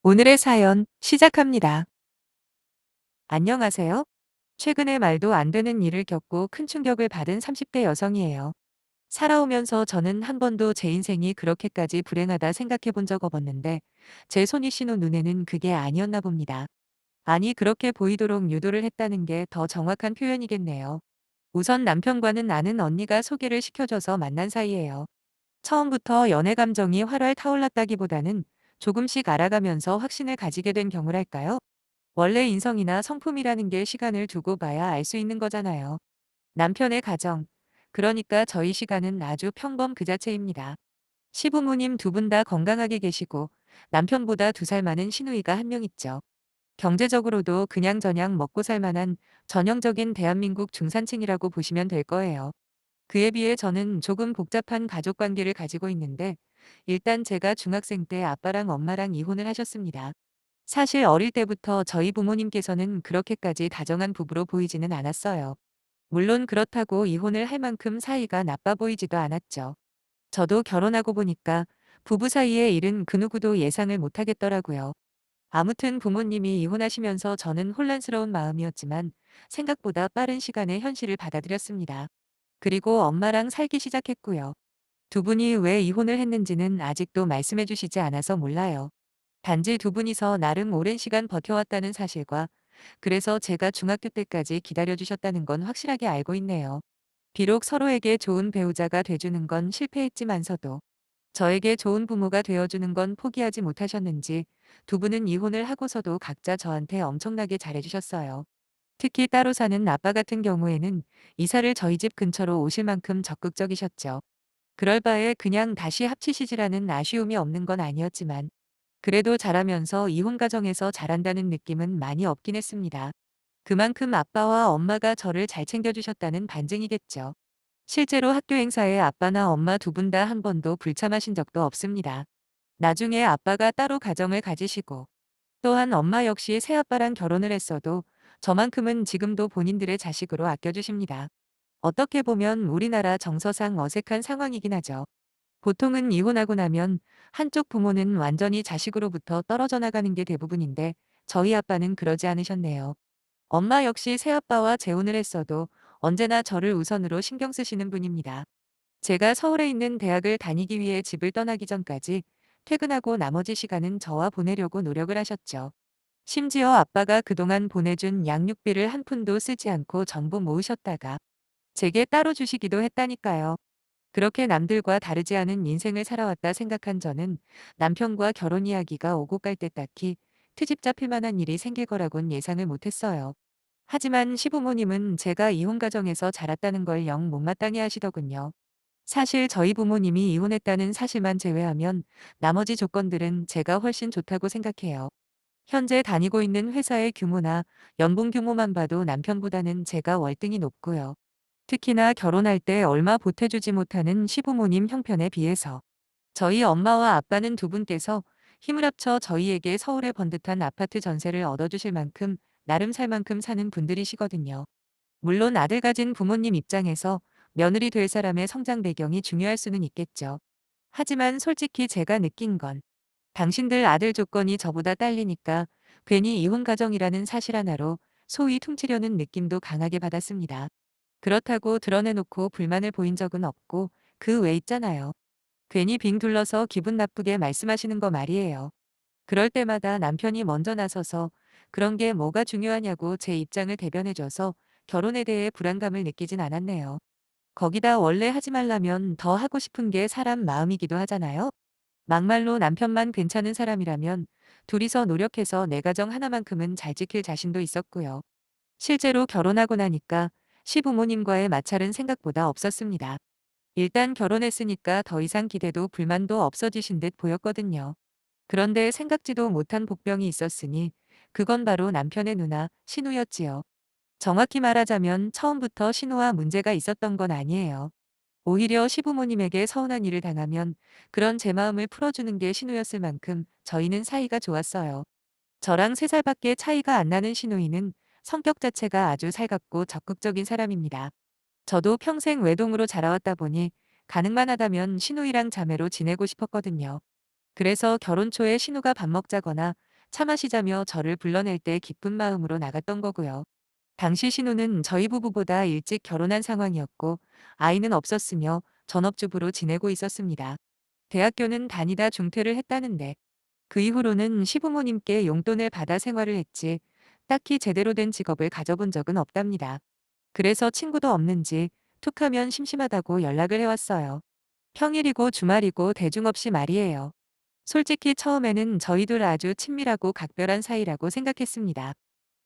오늘의 사연 시작합니다. 안녕하세요. 최근에 말도 안 되는 일을 겪고 큰 충격을 받은 30대 여성이에요. 살아오면서 저는 한 번도 제 인생이 그렇게까지 불행하다 생각해 본 적 없었는데 제 손이 신호 눈에는 그게 아니었나 봅니다. 아니 그렇게 보이도록 유도를 했다는 게 더 정확한 표현이겠네요. 우선 남편과는 아는 언니가 소개를 시켜줘서 만난 사이예요. 처음부터 연애 감정이 활활 타올랐다기보다는 조금씩 알아가면서 확신을 가지게 된 경우랄까요? 원래 인성이나 성품이라는 게 시간을 두고 봐야 알 수 있는 거잖아요. 남편의 가정. 그러니까 저희 시간은 아주 평범 그 자체입니다. 시부모님 두 분 다 건강하게 계시고 남편보다 2살 많은 시누이가 한 명 있죠. 경제적으로도 그냥저냥 먹고 살 만한 전형적인 대한민국 중산층이라고 보시면 될 거예요. 그에 비해 저는 조금 복잡한 가족 관계를 가지고 있는데 일단 제가 중학생 때 아빠랑 엄마랑 이혼을 하셨습니다. 사실 어릴 때부터 저희 부모님께서는 그렇게까지 다정한 부부로 보이지는 않았어요. 물론 그렇다고 이혼을 할 만큼 사이가 나빠 보이지도 않았죠. 저도 결혼하고 보니까 부부 사이의 일은 그 누구도 예상을 못 하겠더라고요. 아무튼 부모님이 이혼하시면서 저는 혼란스러운 마음이었지만 생각보다 빠른 시간에 현실을 받아들였습니다. 그리고 엄마랑 살기 시작했고요. 두 분이 왜 이혼을 했는지는 아직도 말씀해 주시지 않아서 몰라요. 단지 두 분이서 나름 오랜 시간 버텨왔다는 사실과 그래서 제가 중학교 때까지 기다려 주셨다는 건 확실하게 알고 있네요. 비록 서로에게 좋은 배우자가 돼주는 건 실패했지만서도 저에게 좋은 부모가 되어주는 건 포기하지 못하셨는지 두 분은 이혼을 하고서도 각자 저한테 엄청나게 잘해주셨어요. 특히 따로 사는 아빠 같은 경우에는 이사를 저희 집 근처로 오실 만큼 적극적이셨죠. 그럴 바에 그냥 다시 합치시지라는 아쉬움이 없는 건 아니었지만 그래도 자라면서 이혼 가정에서 자란다는 느낌은 많이 없긴 했습니다. 그만큼 아빠와 엄마가 저를 잘 챙겨주셨다는 반증이겠죠. 실제로 학교 행사에 아빠나 엄마 두 분 다 한 번도 불참하신 적도 없습니다. 나중에 아빠가 따로 가정을 가지시고 또한 엄마 역시 새아빠랑 결혼을 했어도 저만큼은 지금도 본인들의 자식으로 아껴주십니다. 어떻게 보면 우리나라 정서상 어색한 상황이긴 하죠. 보통은 이혼하고 나면 한쪽 부모는 완전히 자식으로부터 떨어져 나가는 게 대부분인데 저희 아빠는 그러지 않으셨네요. 엄마 역시 새아빠와 재혼을 했어도 언제나 저를 우선으로 신경 쓰시는 분입니다. 제가 서울에 있는 대학을 다니기 위해 집을 떠나기 전까지 퇴근하고 나머지 시간은 저와 보내려고 노력을 하셨죠. 심지어 아빠가 그동안 보내준 양육비를 한 푼도 쓰지 않고 전부 모으셨다가 제게 따로 주시기도 했다니까요. 그렇게 남들과 다르지 않은 인생을 살아왔다 생각한 저는 남편과 결혼 이야기가 오고 갈 때 딱히 트집 잡힐 만한 일이 생길 거라곤 예상을 못했어요. 하지만 시부모님은 제가 이혼 가정에서 자랐다는 걸 영 못마땅해 하시더군요. 사실 저희 부모님이 이혼했다는 사실만 제외하면 나머지 조건들은 제가 훨씬 좋다고 생각해요. 현재 다니고 있는 회사의 규모나 연봉 규모만 봐도 남편보다는 제가 월등히 높고요. 특히나 결혼할 때 얼마 보태주지 못하는 시부모님 형편에 비해서 저희 엄마와 아빠는 두 분께서 힘을 합쳐 저희에게 서울의 번듯한 아파트 전세를 얻어주실 만큼 나름 살 만큼 사는 분들이시거든요. 물론 아들 가진 부모님 입장에서 며느리 될 사람의 성장 배경이 중요할 수는 있겠죠. 하지만 솔직히 제가 느낀 건 당신들 아들 조건이 저보다 딸리니까 괜히 이혼 가정이라는 사실 하나로 소위 퉁치려는 느낌도 강하게 받았습니다. 그렇다고 드러내놓고 불만을 보인 적은 없고 그 외 있잖아요. 괜히 빙 둘러서 기분 나쁘게 말씀하시는 거 말이에요. 그럴 때마다 남편이 먼저 나서서 그런 게 뭐가 중요하냐고 제 입장을 대변해줘서 결혼에 대해 불안감을 느끼진 않았네요. 거기다 원래 하지 말라면 더 하고 싶은 게 사람 마음이기도 하잖아요. 막말로 남편만 괜찮은 사람이라면 둘이서 노력해서 내 가정 하나만큼은 잘 지킬 자신도 있었고요. 실제로 결혼하고 나니까 시부모님과의 마찰은 생각보다 없었습니다. 일단 결혼했으니까 더 이상 기대도 불만도 없어지신 듯 보였거든요. 그런데 생각지도 못한 복병이 있었으니 그건 바로 남편의 누나, 신우였지요. 정확히 말하자면 처음부터 신우와 문제가 있었던 건 아니에요. 오히려 시부모님에게 서운한 일을 당하면 그런 제 마음을 풀어주는 게 신우였을 만큼 저희는 사이가 좋았어요. 저랑 3살밖에 차이가 안 나는 신우이는 성격 자체가 아주 살갑고 적극적인 사람입니다. 저도 평생 외동으로 자라왔다 보니 가능만 하다면 신우이랑 자매로 지내고 싶었거든요. 그래서 결혼 초에 신우가 밥 먹자거나 차 마시자며 저를 불러낼 때 기쁜 마음으로 나갔던 거고요. 당시 신우는 저희 부부보다 일찍 결혼한 상황이었고 아이는 없었으며 전업주부로 지내고 있었습니다. 대학교는 다니다 중퇴를 했다는데 그 이후로는 시부모님께 용돈을 받아 생활을 했지 딱히 제대로 된 직업을 가져본 적은 없답니다. 그래서 친구도 없는지 툭하면 심심하다고 연락을 해왔어요. 평일이고 주말이고 대중 없이 말이에요. 솔직히 처음에는 저희 둘 아주 친밀하고 각별한 사이라고 생각했습니다.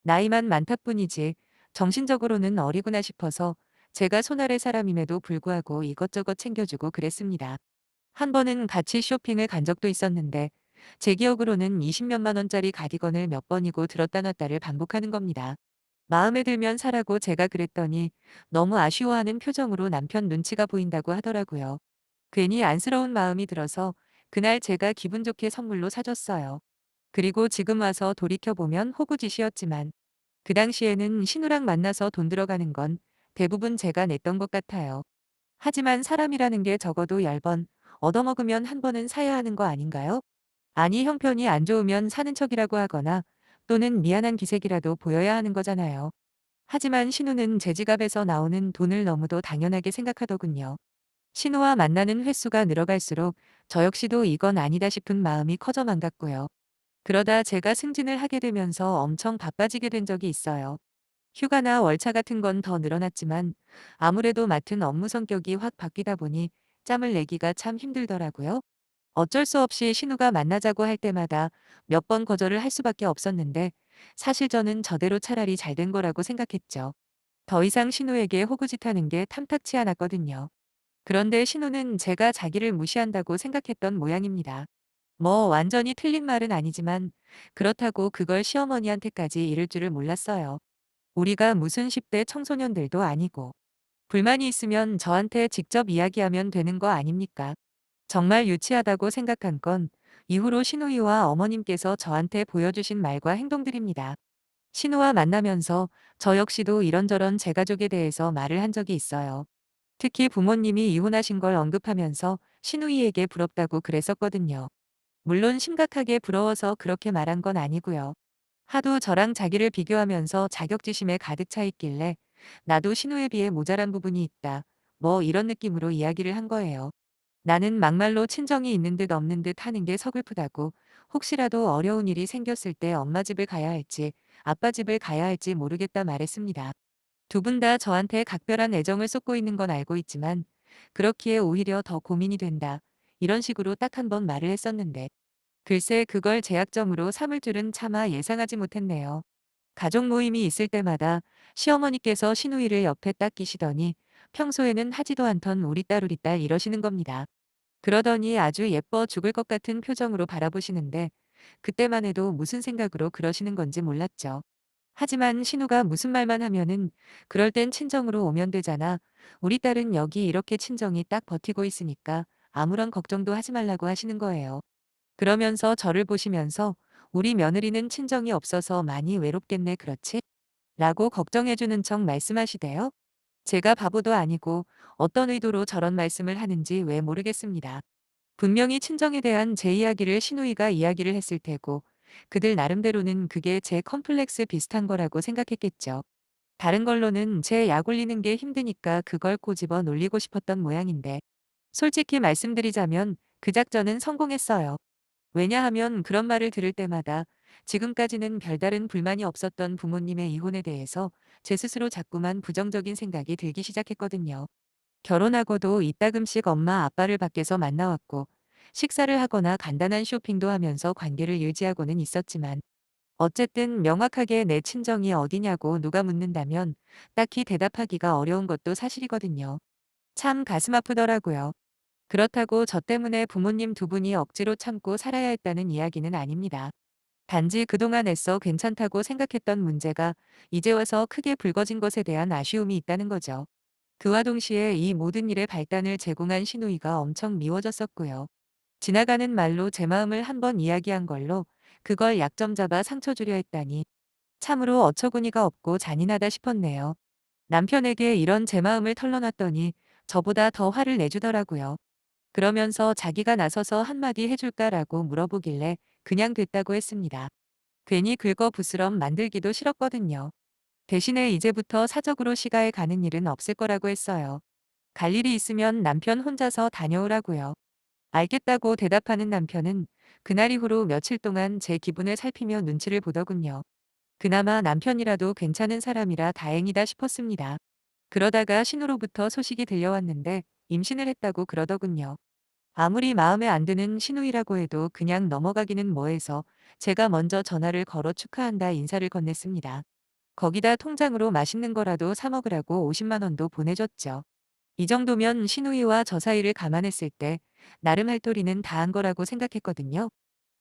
나이만 많다 뿐이지 정신적으로는 어리구나 싶어서 제가 손아래 사람임에도 불구하고 이것저것 챙겨주고 그랬습니다. 한 번은 같이 쇼핑을 간 적도 있었는데 제 기억으로는 20몇만 원짜리 가디건을 몇 번이고 들었다 놨다를 반복하는 겁니다. 마음에 들면 사라고 제가 그랬더니 너무 아쉬워하는 표정으로 남편 눈치가 보인다고 하더라고요. 괜히 안쓰러운 마음이 들어서 그날 제가 기분 좋게 선물로 사줬어요. 그리고 지금 와서 돌이켜보면 호구짓이었지만 그 당시에는 신우랑 만나서 돈 들어가는 건 대부분 제가 냈던 것 같아요. 하지만 사람이라는 게 적어도 10번 얻어먹으면 한 번은 사야 하는 거 아닌가요? 아니 형편이 안 좋으면 사는 척이라고 하거나 또는 미안한 기색이라도 보여야 하는 거잖아요. 하지만 신우는 제 지갑에서 나오는 돈을 너무도 당연하게 생각하더군요. 신우와 만나는 횟수가 늘어갈수록 저 역시도 이건 아니다 싶은 마음이 커져만 갔고요. 그러다 제가 승진을 하게 되면서 엄청 바빠지게 된 적이 있어요. 휴가나 월차 같은 건 더 늘어났지만 아무래도 맡은 업무 성격이 확 바뀌다 보니 짬을 내기가 참 힘들더라고요. 어쩔 수 없이 신우가 만나자고 할 때마다 몇 번 거절을 할 수밖에 없었는데 사실 저는 저대로 차라리 잘 된 거라고 생각했죠. 더 이상 신우에게 호구짓하는 게 탐탁치 않았거든요. 그런데 신우는 제가 자기를 무시한다고 생각했던 모양입니다. 뭐 완전히 틀린 말은 아니지만 그렇다고 그걸 시어머니한테까지 이를 줄을 몰랐어요. 우리가 무슨 10대 청소년들도 아니고 불만이 있으면 저한테 직접 이야기하면 되는 거 아닙니까? 정말 유치하다고 생각한 건 이후로 신우이와 어머님께서 저한테 보여주신 말과 행동들입니다. 신우와 만나면서 저 역시도 이런저런 제 가족에 대해서 말을 한 적이 있어요. 특히 부모님이 이혼하신 걸 언급하면서 신우이에게 부럽다고 그랬었거든요. 물론 심각하게 부러워서 그렇게 말한 건 아니고요. 하도 저랑 자기를 비교하면서 자격지심에 가득 차 있길래 나도 신우에 비해 모자란 부분이 있다. 뭐 이런 느낌으로 이야기를 한 거예요. 나는 막말로 친정이 있는 듯 없는 듯 하는 게 서글프다고 혹시라도 어려운 일이 생겼을 때 엄마 집을 가야 할지 아빠 집을 가야 할지 모르겠다 말했습니다. 두 분 다 저한테 각별한 애정을 쏟고 있는 건 알고 있지만 그렇기에 오히려 더 고민이 된다. 이런 식으로 딱 한 번 말을 했었는데 글쎄 그걸 제약점으로 삼을 줄은 차마 예상하지 못했네요. 가족 모임이 있을 때마다 시어머니께서 시누이를 옆에 딱 끼시더니 평소에는 하지도 않던 우리 딸 이러시는 겁니다. 그러더니 아주 예뻐 죽을 것 같은 표정으로 바라보시는데 그때만 해도 무슨 생각으로 그러시는 건지 몰랐죠. 하지만 신우가 무슨 말만 하면은 그럴 땐 친정으로 오면 되잖아. 우리 딸은 여기 이렇게 친정이 딱 버티고 있으니까 아무런 걱정도 하지 말라고 하시는 거예요. 그러면서 저를 보시면서 우리 며느리는 친정이 없어서 많이 외롭겠네 그렇지? 라고 걱정해주는 척 말씀하시대요. 제가 바보도 아니고 어떤 의도로 저런 말씀을 하는지 왜 모르겠습니다. 분명히 친정에 대한 제 이야기를 시누이가 이야기를 했을 테고 그들 나름대로는 그게 제 컴플렉스 비슷한 거라고 생각했겠죠. 다른 걸로는 제 약 올리는 게 힘드니까 그걸 꼬집어 놀리고 싶었던 모양인데 솔직히 말씀드리자면 그 작전은 성공했어요. 왜냐하면 그런 말을 들을 때마다 지금까지는 별다른 불만이 없었던 부모님의 이혼에 대해서 제 스스로 자꾸만 부정적인 생각이 들기 시작했거든요. 결혼하고도 이따금씩 엄마 아빠를 밖에서 만나왔고 식사를 하거나 간단한 쇼핑도 하면서 관계를 유지하고는 있었지만 어쨌든 명확하게 내 친정이 어디냐고 누가 묻는다면 딱히 대답하기가 어려운 것도 사실이거든요. 참 가슴 아프더라고요. 그렇다고 저 때문에 부모님 두 분이 억지로 참고 살아야 했다는 이야기는 아닙니다. 단지 그동안 애써 괜찮다고 생각했던 문제가 이제 와서 크게 불거진 것에 대한 아쉬움이 있다는 거죠. 그와 동시에 이 모든 일의 발단을 제공한 시누이가 엄청 미워졌었고요. 지나가는 말로 제 마음을 한번 이야기한 걸로 그걸 약점 잡아 상처 주려 했다니 참으로 어처구니가 없고 잔인하다 싶었네요. 남편에게 이런 제 마음을 털어놨더니 저보다 더 화를 내주더라고요. 그러면서 자기가 나서서 한마디 해줄까라고 물어보길래 그냥 됐다고 했습니다. 괜히 긁어부스럼 만들기도 싫었거든요. 대신에 이제부터 사적으로 시가에 가는 일은 없을 거라고 했어요. 갈 일이 있으면 남편 혼자서 다녀오라고요. 알겠다고 대답하는 남편은 그날 이후로 며칠 동안 제 기분을 살피며 눈치를 보더군요. 그나마 남편이라도 괜찮은 사람이라 다행이다 싶었습니다. 그러다가 신우로부터 소식이 들려왔는데 임신을 했다고 그러더군요. 아무리 마음에 안 드는 신우이라고 해도 그냥 넘어가기는 뭐해서 제가 먼저 전화를 걸어 축하한다 인사를 건넸습니다. 거기다 통장으로 맛있는 거라도 사 먹으라고 50만 원도 보내줬죠. 이 정도면 신우이와 저 사이를 감안했을 때 나름 할 도리는 다 한 거라고 생각했거든요.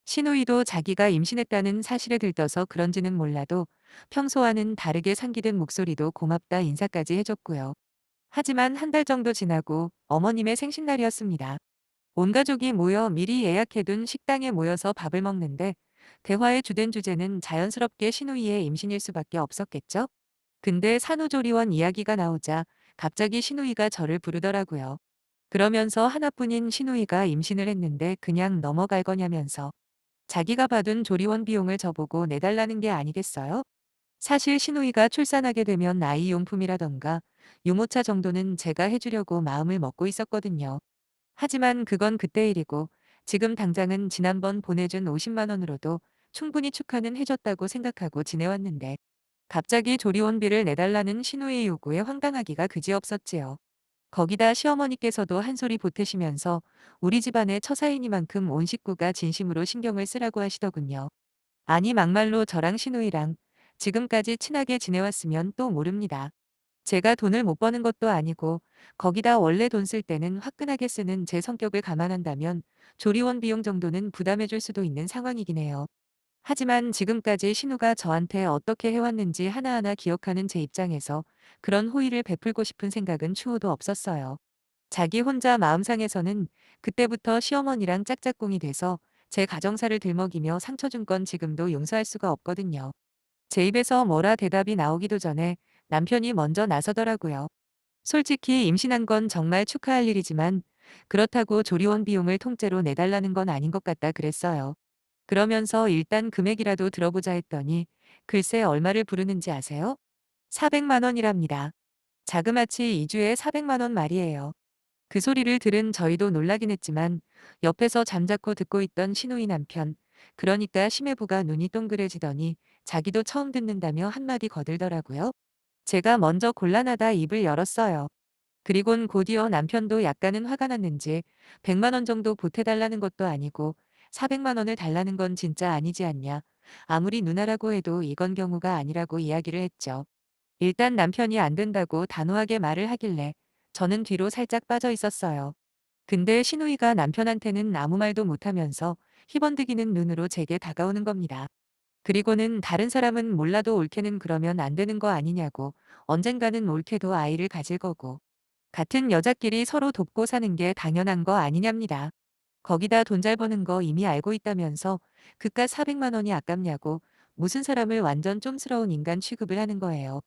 신우이도 자기가 임신했다는 사실에 들떠서 그런지는 몰라도 평소와는 다르게 상기된 목소리도 고맙다 인사까지 해줬고요. 하지만 한 달 정도 지나고 어머님의 생신날이었습니다. 온 가족이 모여 미리 예약해둔 식당에 모여서 밥을 먹는데 대화의 주된 주제는 자연스럽게 신우이의 임신일 수밖에 없었겠죠? 근데 산후조리원 이야기가 나오자 갑자기 신우이가 저를 부르더라고요. 그러면서 하나뿐인 신우이가 임신을 했는데 그냥 넘어갈 거냐면서 자기가 받은 조리원 비용을 저보고 내달라는 게 아니겠어요? 사실 신우이가 출산하게 되면 아이 용품이라던가 유모차 정도는 제가 해주려고 마음을 먹고 있었거든요. 하지만 그건 그때 일이고 지금 당장은 지난번 보내준 50만 원으로도 충분히 축하는 해줬다고 생각하고 지내왔는데 갑자기 조리원비를 내달라는 신우의 요구에 황당하기가 그지없었지요. 거기다 시어머니께서도 한 소리 보태시면서 우리 집안의 처사이니만큼 온 식구가 진심으로 신경을 쓰라고 하시더군요. 아니 막말로 저랑 신우이랑 지금까지 친하게 지내왔으면 또 모릅니다. 제가 돈을 못 버는 것도 아니고 거기다 원래 돈 쓸 때는 화끈하게 쓰는 제 성격을 감안한다면 조리원 비용 정도는 부담해 줄 수도 있는 상황이긴 해요. 하지만 지금까지 신우가 저한테 어떻게 해왔는지 하나하나 기억하는 제 입장에서 그런 호의를 베풀고 싶은 생각은 추호도 없었어요. 자기 혼자 마음 상해서는 그때부터 시어머니랑 짝짝꿍이 돼서 제 가정사를 들먹이며 상처 준 건 지금도 용서할 수가 없거든요. 제 입에서 뭐라 대답이 나오기도 전에 남편이 먼저 나서더라고요. 솔직히 임신한 건 정말 축하할 일이지만 그렇다고 조리원 비용을 통째로 내달라는 건 아닌 것 같다 그랬어요. 그러면서 일단 금액이라도 들어보자 했더니 글쎄 얼마를 부르는지 아세요? 400만 원이랍니다. 자그마치 2주에 400만 원 말이에요. 그 소리를 들은 저희도 놀라긴 했지만 옆에서 잠자코 듣고 있던 신우이 남편, 그러니까 심해부가 눈이 동그래지더니 자기도 처음 듣는다며 한마디 거들더라고요. 제가 먼저 곤란하다 입을 열었어요. 그리곤 곧이어 남편도 약간은 화가 났는지 100만 원 정도 보태달라는 것도 아니고 400만 원을 달라는 건 진짜 아니지 않냐. 아무리 누나라고 해도 이건 경우가 아니라고 이야기를 했죠. 일단 남편이 안 된다고 단호하게 말을 하길래 저는 뒤로 살짝 빠져 있었어요. 근데 신우이가 남편한테는 아무 말도 못하면서 희번득이는 눈으로 제게 다가오는 겁니다. 그리고는 다른 사람은 몰라도 옳게는 그러면 안 되는 거 아니냐고 언젠가는 옳게도 아이를 가질 거고 같은 여자끼리 서로 돕고 사는 게 당연한 거 아니냐입니다. 거기다 돈 잘 버는 거 이미 알고 있다면서 그깟 400만 원이 아깝냐고 무슨 사람을 완전 쫌스러운 인간 취급을 하는 거예요.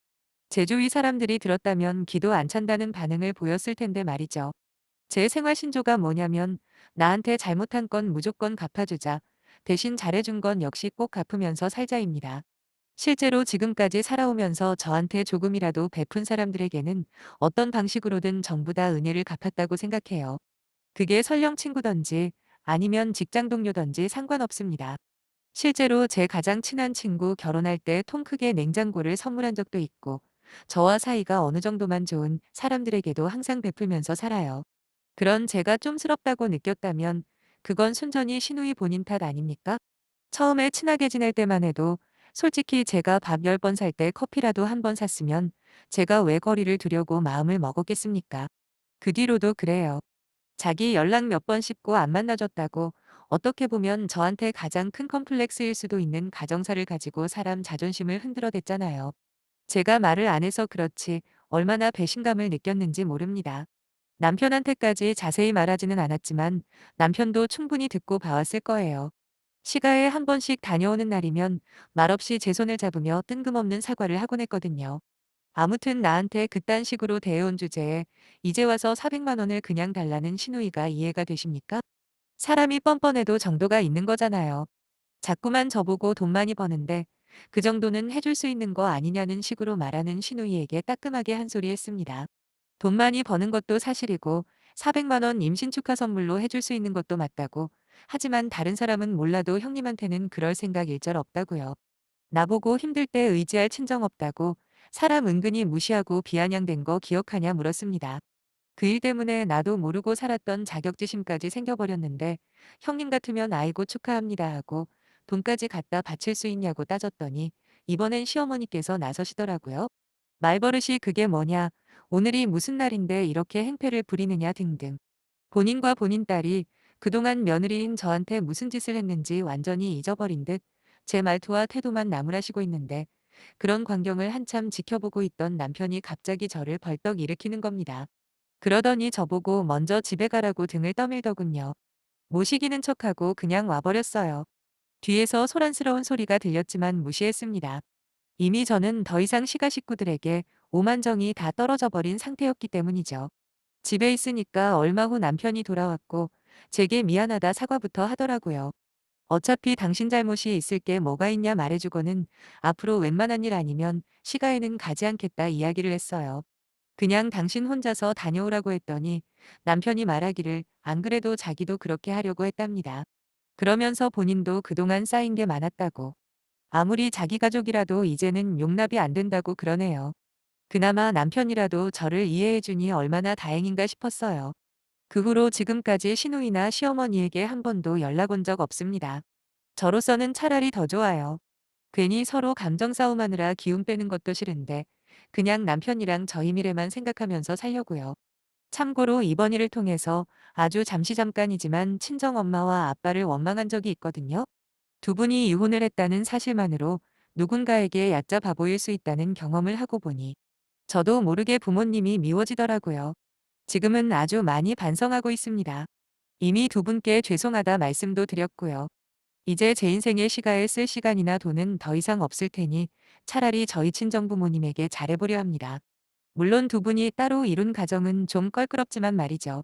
제주위 사람들이 들었다면 기도 안 찬다는 반응을 보였을 텐데 말이죠. 제 생활 신조가 뭐냐면 나한테 잘못한 건 무조건 갚아주자. 대신 잘해준 건 역시 꼭 갚으면서 살자입니다. 실제로 지금까지 살아오면서 저한테 조금이라도 베푼 사람들에게는 어떤 방식으로든 전부 다 은혜를 갚았다고 생각해요. 그게 설령 친구든지 아니면 직장 동료든지 상관없습니다. 실제로 제 가장 친한 친구 결혼할 때 통 크게 냉장고를 선물한 적도 있고 저와 사이가 어느 정도만 좋은 사람들에게도 항상 베풀면서 살아요. 그런 제가 쫌스럽다고 느꼈다면 그건 순전히 신우이 본인 탓 아닙니까? 처음에 친하게 지낼 때만 해도 솔직히 제가 밥 10번 살 때 커피라도 한 번 샀으면 제가 왜 거리를 두려고 마음을 먹었겠습니까? 그 뒤로도 그래요. 자기 연락 몇 번 씹고 안 만나줬다고 어떻게 보면 저한테 가장 큰 컴플렉스일 수도 있는 가정사를 가지고 사람 자존심을 흔들어댔잖아요. 제가 말을 안 해서 그렇지 얼마나 배신감을 느꼈는지 모릅니다. 남편한테까지 자세히 말하지는 않았지만 남편도 충분히 듣고 봐왔을 거예요. 시가에 한 번씩 다녀오는 날이면 말없이 제 손을 잡으며 뜬금없는 사과를 하곤 했거든요. 아무튼 나한테 그딴 식으로 대해온 주제에 이제 와서 400만 원을 그냥 달라는 신우이가 이해가 되십니까? 사람이 뻔뻔해도 정도가 있는 거잖아요. 자꾸만 저보고 돈 많이 버는데 그 정도는 해줄 수 있는 거 아니냐는 식으로 말하는 시누이에게 따끔하게 한 소리 했습니다. 돈 많이 버는 것도 사실이고 400만 원 임신 축하 선물로 해줄 수 있는 것도 맞다고. 하지만 다른 사람은 몰라도 형님한테는 그럴 생각 일절 없다고요. 나보고 힘들 때 의지할 친정 없다고. 사람 은근히 무시하고 비아냥된 거 기억하냐 물었습니다. 그 일 때문에 나도 모르고 살았던 자격지심까지 생겨버렸는데 형님 같으면 아이고 축하합니다 하고 돈까지 갖다 바칠 수 있냐고 따졌더니 이번엔 시어머니께서 나서시더라고요. 말버릇이 그게 뭐냐, 오늘이 무슨 날인데 이렇게 행패를 부리느냐 등등. 본인과 본인 딸이 그동안 며느리인 저한테 무슨 짓을 했는지 완전히 잊어버린 듯 제 말투와 태도만 나무라시고 있는데 그런 광경을 한참 지켜보고 있던 남편이 갑자기 저를 벌떡 일으키는 겁니다. 그러더니 저보고 먼저 집에 가라고 등을 떠밀더군요. 모시기는 척하고 그냥 와버렸어요. 뒤에서 소란스러운 소리가 들렸지만 무시했습니다. 이미 저는 더 이상 시가 식구들에게 오만정이 다 떨어져 버린 상태였기 때문이죠. 집에 있으니까 얼마 후 남편이 돌아왔고 제게 미안하다 사과부터 하더라고요. 어차피 당신 잘못이 있을 게 뭐가 있냐 말해주고는 앞으로 웬만한 일 아니면 시가에는 가지 않겠다 이야기를 했어요. 그냥 당신 혼자서 다녀오라고 했더니 남편이 말하기를 안 그래도 자기도 그렇게 하려고 했답니다. 그러면서 본인도 그동안 쌓인 게 많았다고. 아무리 자기 가족이라도 이제는 용납이 안 된다고 그러네요. 그나마 남편이라도 저를 이해해주니 얼마나 다행인가 싶었어요. 그 후로 지금까지 시누이나 시어머니에게 한 번도 연락 온 적 없습니다. 저로서는 차라리 더 좋아요. 괜히 서로 감정 싸움하느라 기운 빼는 것도 싫은데 그냥 남편이랑 저희 미래만 생각하면서 살려고요. 참고로 이번 일을 통해서 아주 잠깐이지만 친정엄마와 아빠를 원망한 적이 있거든요. 두 분이 이혼을 했다는 사실만으로 누군가에게 얕잡아 보일 수 있다는 경험을 하고 보니 저도 모르게 부모님이 미워지더라고요. 지금은 아주 많이 반성하고 있습니다. 이미 두 분께 죄송하다 말씀도 드렸고요. 이제 제 인생의 시가에 쓸 시간이나 돈은 더 이상 없을 테니 차라리 저희 친정부모님에게 잘해보려 합니다. 물론 두 분이 따로 이룬 가정은 좀 껄끄럽지만 말이죠.